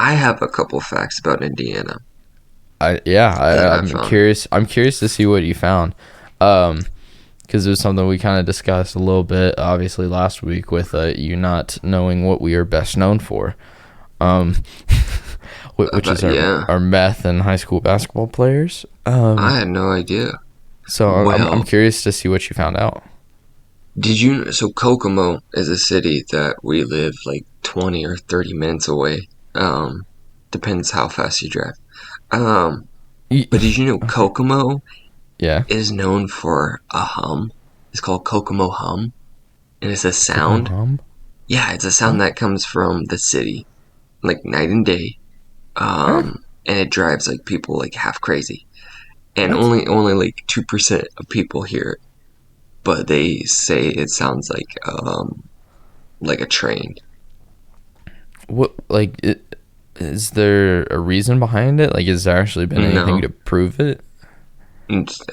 I have a couple facts about Indiana that I I'm found. curious. I'm curious to see what you found, because it was something we kind of discussed a little bit, obviously last week with you not knowing what we are best known for, um, which is But yeah, our meth and high school basketball players. I had no idea. So I'm Well, curious to see what you found out. did you? So Kokomo is a city that we live like 20 or 30 minutes away. Um, Depends how fast you drive. Um, but did you know Okay. Kokomo Yeah. is known for a hum? It's called Kokomo Hum, and it's a Kokomo sound. Hum. Yeah, it's a sound What? that comes from the city, like night and day. Eh? And it drives like people like half crazy. And What? only like 2% of people hear it, but they say it sounds like a train. What? Like, is there a reason behind it? Like, has there actually been anything No, to prove it?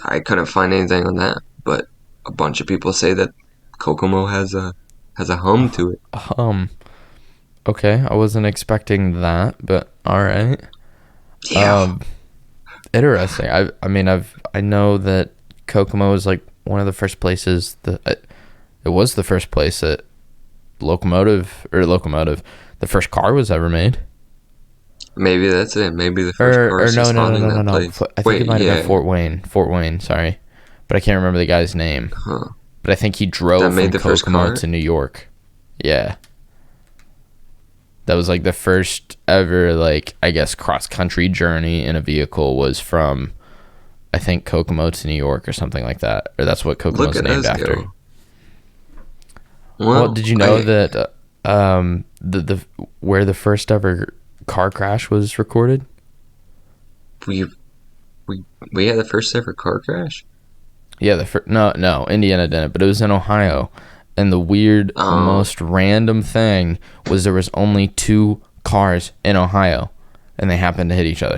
I couldn't find anything on that, but a bunch of people say that Kokomo has a hum to it. Um. Okay, I wasn't expecting that, but all right. Yeah, Um. Interesting. I know that Kokomo is like one of the first places that it was the first place that locomotive, the first car was ever made. maybe that's it. Maybe the first Or cars no, just no, no, found in no, no, that no. place. I think it Wait, might have been yeah, Fort Wayne. Fort Wayne, sorry, but I can't remember the guy's name. huh? But I think he That drove made from the first Kokomo car? to New York. Yeah, that was like the first ever, like, I guess, cross country journey in a vehicle was from, I think, Kokomo to New York or something like that, or that's what Look Kokomo's at named us after. go. Well, Well, did you know I that the where the first ever car crash was recorded? we we we had the first ever car crash. Yeah, no, Indiana didn't, but it was in Ohio. And the weird, Oh, most random thing was there was only two cars in Ohio, and they happened to hit each other.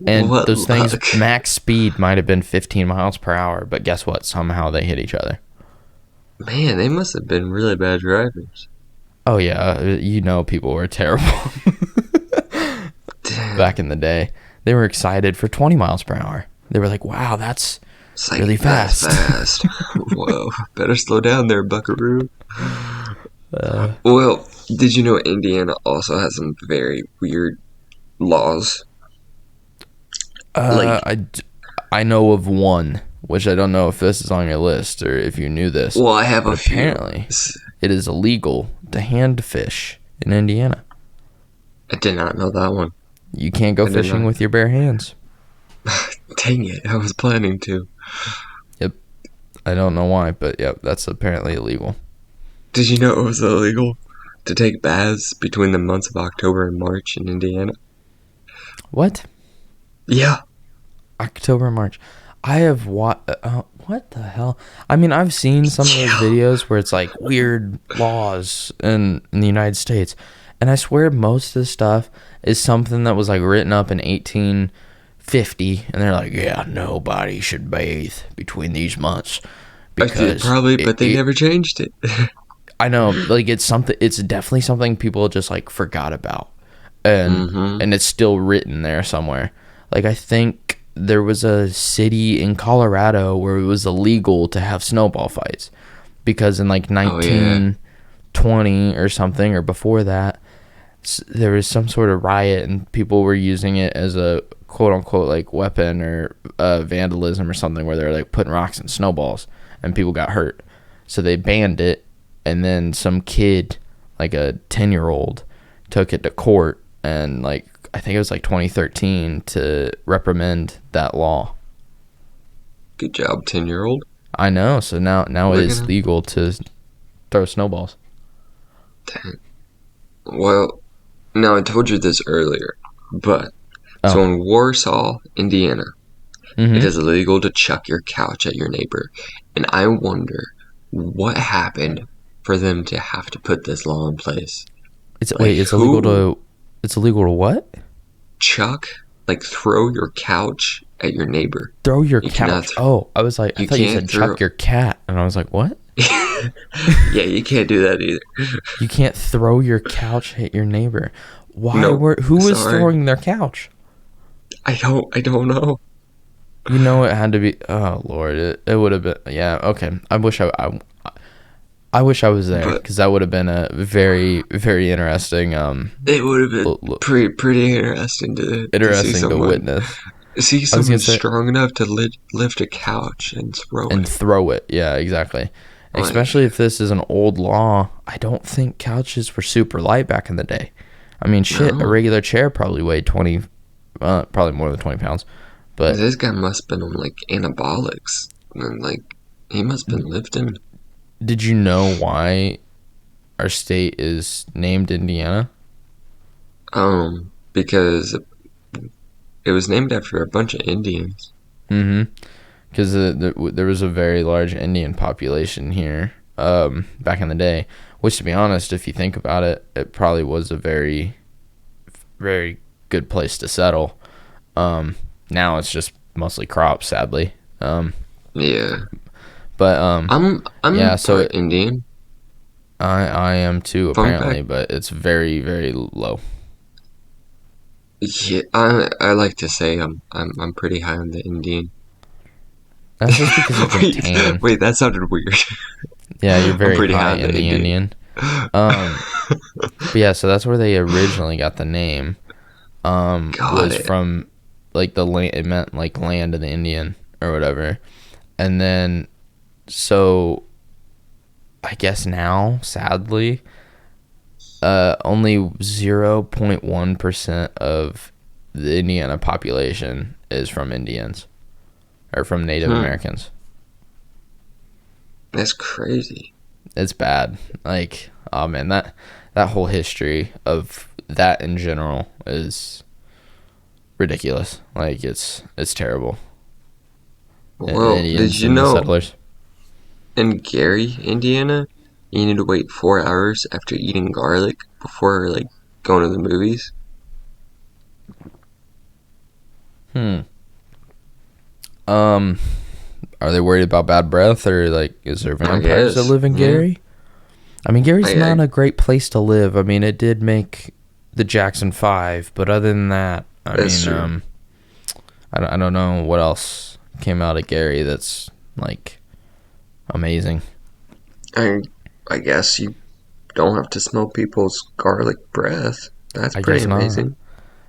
And what those things, luck! max speed might have been 15 miles per hour, but guess what? Somehow they hit each other. Man, they must have been really bad drivers. Oh yeah, people were terrible Damn, back in the day. They were excited for 20 miles per hour. They were like, "Wow, that's it's like really that's fast." fast. Whoa, better slow down there, Buckaroo. uh, Well, did you know Indiana also has some very weird laws? uh, Like, I, d- I know of one, which I don't know if this is on your list or if you knew this, well, I have but a few. apparently it is illegal to hand fish in Indiana. I did not know that one. You can't go I did fishing not. with your bare hands. Dang it, I was planning to. Yep. I don't know why, but yep, that's apparently illegal. Did you know it was illegal to take baths between the months of October and March in Indiana? What? Yeah. October, March. I have what the hell? I mean, I've seen some of those Yeah. videos where it's like weird laws in the United States, and I swear most of the stuff is something that was like written up in 1850, and they're like, yeah, nobody should bathe between these months I did because probably, it, but they it never changed it. I know, like, it's definitely something people just like forgot about, and Mm-hmm. it's still written there somewhere. Like, I think there was a city in Colorado where it was illegal to have snowball fights because in like Oh yeah. 1920 or something, or before that, there was some sort of riot and people were using it as a quote unquote like weapon or vandalism or something, where they're like putting rocks and snowballs and people got hurt, so they banned it. And then some kid, like a 10-year-old, took it to court, and like I think it was like 2013, to reprimand that law. Good job, 10-year-old. I know. So now it Look at is him. legal to throw snowballs. Dang. Well, now I told you this earlier, but Oh. so in Warsaw, Indiana, it Mm-hmm. is illegal to chuck your couch at your neighbor. And I wonder what happened for them to have to put this law in place. Like It's illegal who to what? chuck, like throw your couch at your neighbor? Throw your You cannot couch. Oh, I was like, I you thought you can't said throw chuck your cat, and I was like, what? Yeah, you can't do that either. You can't throw your couch at your neighbor. No, Who was sorry. throwing their couch? I don't know. You know it had to be. Oh Lord, it would have been. Yeah, okay. I wish I was there But because that would have been a very very interesting it would have been l- l- pretty interesting to see interesting to someone witness. see I was gonna someone say strong enough to lift a couch and throw and it. throw it. Yeah, exactly. Like, Especially if this is an old law. I don't think couches were super light back in the day. I mean, shit, a no, regular chair probably weighed 20, probably more than 20 pounds. But this guy must have been on like anabolics, and like he must have been lifting. did you know why our state is named Indiana? Because it was named after a bunch of Indians. Mm-hmm. Because there was a very large Indian population here back in the day. Which, to be honest, if you think about it, it probably was a very, very good place to settle. Now it's just mostly crops, sadly. Yeah, But yeah, I'm so part Indian. I am too Fun apparently, fact. but it's very very low. Yeah, I like to say I'm pretty high on the Indian. That's just because you drink wait, tan. wait, that sounded weird. Yeah, you're I'm very pretty high high on in the the Indian. Indian. Um, but yeah, so that's where they originally got the name. Got Was it. from like the land. It meant like land of the Indian or whatever. And then, so I guess now, sadly, only 0.1% of the Indiana population is from Indians or from Native Hmm, Americans. that's crazy. It's bad. Like, oh man, that whole history of that in general is ridiculous. Like, it's terrible. The Well, did Indians you and the know settlers. in Gary, Indiana, you need to wait 4 hours after eating garlic before like going to the movies? Hmm. Um, are they worried about bad breath or like is there I vampires that guess. live in Yeah. Gary? I mean, Gary's I not a great place to live. I mean, it did make the Jackson 5, but other than that, I that's mean, true. I don't know what else came out of Gary that's like amazing. I I guess you don't have to smell people's garlic breath. That's I pretty guess not. amazing.